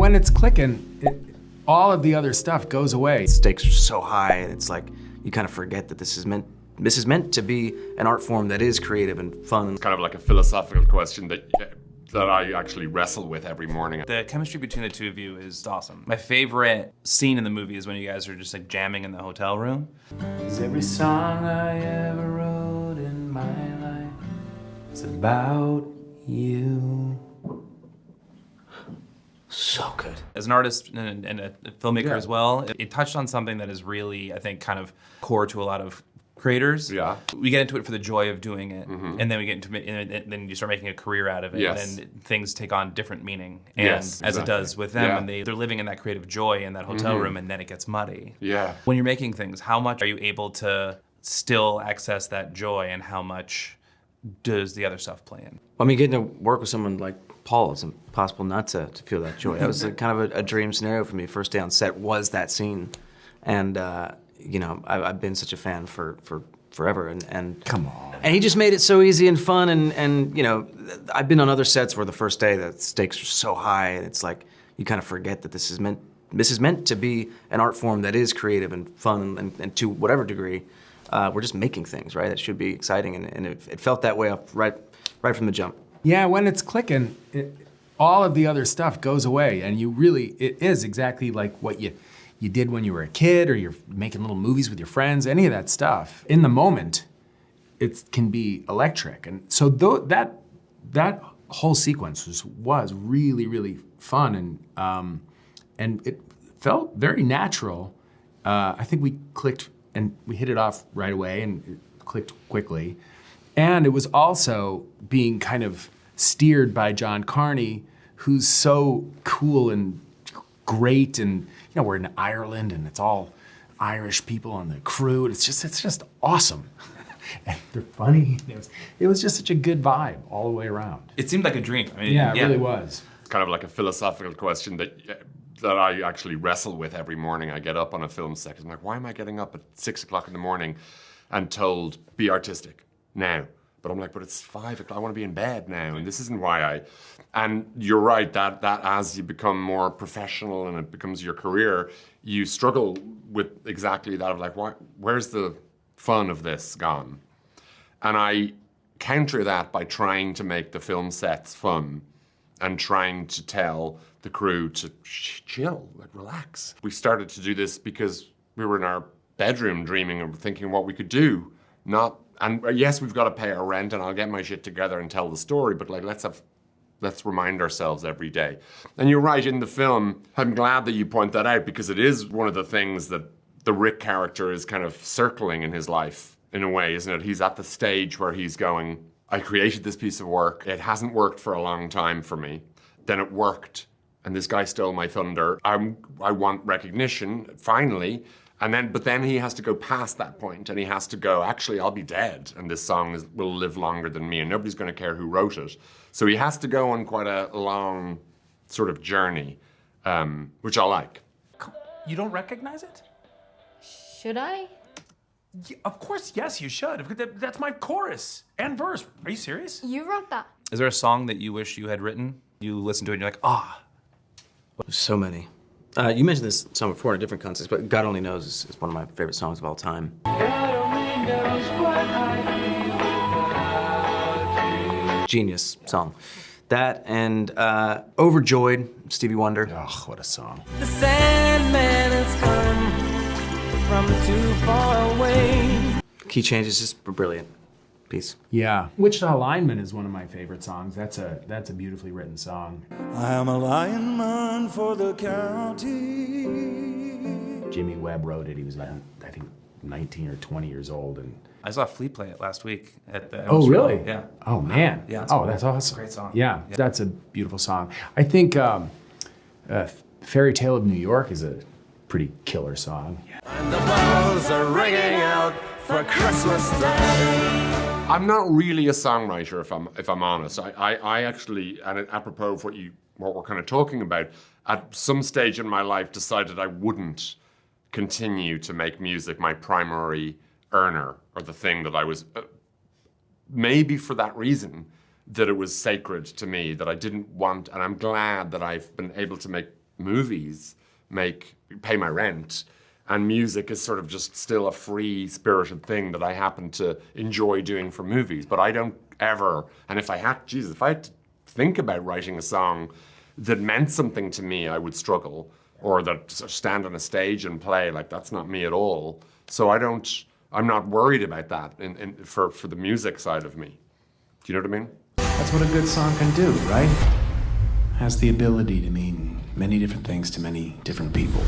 when it's clicking, all of the other stuff goes away. Stakes are so high, and it's like you kind of forget that this is meant to be an art form that is creative and fun. It's kind of like a philosophical question that I actually wrestle with every morning. The chemistry between the two of you is awesome. My favorite scene in the movie is when you guys are just like jamming in the hotel room. Is every song I ever wrote in my life, it's about you. So good. As an artist and a filmmaker as well, it touched on something that is really, I think, kind of core to a lot of creators. Yeah. We get into it for the joy of doing it, and then we get into it, and then you start making a career out of it, Yes. and things take on different meaning. And Yes, as it exactly. does with them, Yeah. and they're living in that creative joy in that hotel room, and then it gets muddy. Yeah. When you're making things, how much are you able to still access that joy, and how much does the other stuff play in? I mean, getting to work with someone like Paul, it's impossible not to feel that joy. That was kind of a dream scenario for me. First day on set was that scene. And, you know, I've been such a fan for forever. And Come on. And he just made it so easy and fun. And you know, I've been on other sets where the first day the stakes are so high, and it's like you kind of forget that this is meant to be an art form that is creative and fun, and to whatever degree, we're just making things, right? It should be exciting, and it felt that way up right from the jump. Yeah, when it's clicking, all of the other stuff goes away, and it is exactly like what you did when you were a kid, or you're making little movies with your friends, any of that stuff. In the moment, it can be electric. And so that whole sequence was really, really fun, and it felt very natural. I think we clicked, and we hit it off right away, and it clicked quickly. And it was also being kind of steered by John Carney, who's so cool and great, and you know, we're in Ireland, and it's all Irish people on the crew. It's just awesome. And they're funny. It was just such a good vibe all the way around. It seemed like a dream. I mean, Yeah, it really was. It's kind of like a philosophical question that I actually wrestle with every morning. I get up on a film set. I'm like, why am I getting up at 6 o'clock in the morning and told, be artistic now? But I'm like, but it's 5 o'clock, I want to be in bed now, and this isn't why and you're right, that as you become more professional and it becomes your career, you struggle with exactly that of like, where's the fun of this gone? And I counter that by trying to make the film sets fun and trying to tell the crew to chill, like relax. We started to do this because we were in our bedroom dreaming of thinking what we could do, and yes, we've got to pay our rent, and I'll get my shit together and tell the story, but like, let's remind ourselves every day. And you're right, in the film, I'm glad that you point that out, because it is one of the things that the Rick character is kind of circling in his life, in a way, isn't it? He's at the stage where he's going, I created this piece of work, it hasn't worked for a long time for me, then it worked, and this guy stole my thunder. I want recognition, finally. But then he has to go past that point, and he has to go, actually, I'll be dead, and this song will live longer than me, and nobody's going to care who wrote it. So he has to go on quite a long sort of journey, which I like. You don't recognize it? Should I? Yeah, of course, yes, you should. That's my chorus and verse. Are you serious? You wrote that. Is there a song that you wish you had written? You listen to it and you're like, ah. So many. You mentioned this song before in a different context, but God Only Knows is one of my favorite songs of all time. Genius song. That and Overjoyed, Stevie Wonder. Oh, what a song. The Sandman has come from too far away. Key changes, just a brilliant piece. Yeah. Wichita Lineman is one of my favorite songs. That's a beautifully written song. I am a lion man for the county. Jimmy Webb wrote it. He was, I think, 19 or 20 years old. And I saw Flea play it last week at the oh, really? Yeah. Oh, man. Yeah. Oh, that's awesome. Great song. Yeah, that's a beautiful song. I think Fairy Tale of New York is a pretty killer song. Yeah. And the bells are ringing out for Christmas Day. I'm not really a songwriter, if I'm honest. I actually, and apropos of what we're kind of talking about, at some stage in my life decided I wouldn't continue to make music my primary earner, or the thing that I was, maybe for that reason, that it was sacred to me, that I didn't want, and I'm glad that I've been able to make movies pay my rent, and music is sort of just still a free-spirited thing that I happen to enjoy doing for movies. But I don't ever, and if I had to think about writing a song that meant something to me, I would struggle, or that stand on a stage and play, like that's not me at all. So I'm not worried about that for the music side of me. Do you know what I mean? That's what a good song can do, right? Has the ability to mean many different things to many different people.